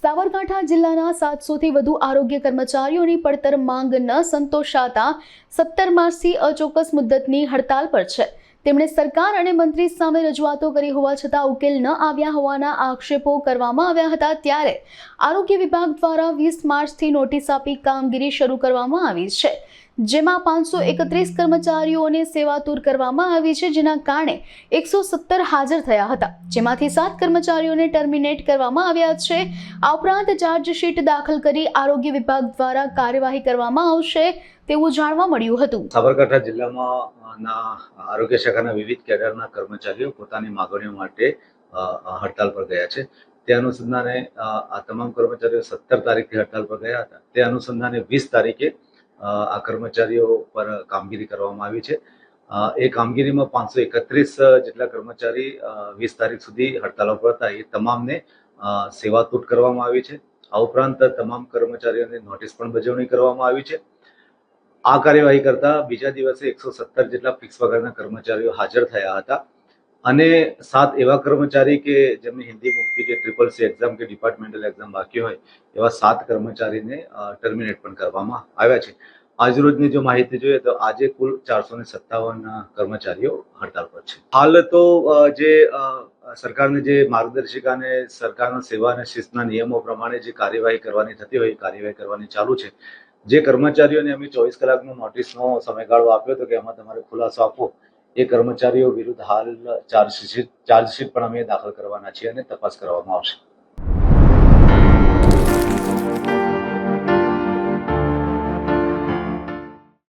સાબરકાંઠા જિલ્લાના 700થી વધુ આરોગ્ય કર્મચારીઓની પડતર માંગ ન સંતોષાતા 17 માર્ચથી અચોક્કસ મુદ્દતની હડતાલ પર છે। તેમણે સરકાર અને મંત્રી સામે રજૂઆતો કરી હોવા છતાં ઉકેલ ન આવ્યા હોવાના આક્ષેપો કરવામાં આવ્યા હતા। ત્યારે આરોગ્ય વિભાગ દ્વારા 20 માર્ચથી નોટિસ આપી કામગીરી શરૂ કરવામાં આવી છે, જેમાં 531 કર્મચારીઓને સેવાતુર કરવામાં આવી છે, જેના કારણે 117 હાજર થયા હતા, જેમાંથી 7 કર્મચારીઓને ટર્મિનેટ કરવામાં આવ્યા છે। આ ઉપરાંત ચાર્જશીટ દાખલ કરી આરોગ્ય વિભાગ દ્વારા કાર્યવાહી કરવામાં આવશે તેવું જાણવા મળ્યું હતું। સાબરકાંઠા જિલ્લામાં આરોગ્ય શાખાના વિવિધ કેડરના કર્મચારીઓ પોતાની માંગણીઓ માટે હડતાલ પર ગયા છે। તે અનુસંધાને આ તમામ કર્મચારીઓ 17 તારીખથી હડતાલ પર ગયા હતા। તે અનુસંધાને 20 તારીખે આ કર્મચારીઓ પર કામગીરી કરવામાં આવી છે। એ કામગીરીમાં 531 જેટલા કર્મચારી 20 તારીખ સુધી હડતાલ પર હતા, એ તમામને સેવાતૂટ કરવામાં આવી છે। આ ઉપરાંત તમામ કર્મચારીઓને નોટિસ પણ બજાવણી કરવામાં આવી છે। આ કાર્યવાહી કરતા બીજા દિવસે 117 જેટલા ફિક્સ પગારના કર્મચારીઓ હાજર થયા હતા અને 7 એવા કર્મચારી કે જેમની હિન્દી મુક્તિ કે CCC એક્ઝામ કે ડિપાર્ટમેન્ટલ એક્ઝામ બાકી હોય એવા 7 કર્મચારીને ટર્મિનેટ પણ કરવામાં આવ્યા છે। આજરોજની જો માહિતી જોઈએ તો આજે કુલ 457 કર્મચારીઓ હડતાલ પર છે। હાલ તો જે સરકારની જે માર્ગદર્શિકા અને સરકારના સેવા અને શિસ્તના નિયમો પ્રમાણે જે કાર્યવાહી કરવાની થતી હોય એ કાર્યવાહી કરવાની ચાલુ છે। જે કર્મચારીઓને અમે 24 કલાકનો નોટિસનો સમયગાળો આપ્યો હતો કે એમાં તમારે ખુલાસો આપવો, એ કર્મચારીઓ વિરુદ્ધ હાલ ચાર્જશીટ પણ અમે દાખલ કરવાના છીએ અને તપાસ કરવામાં આવશે।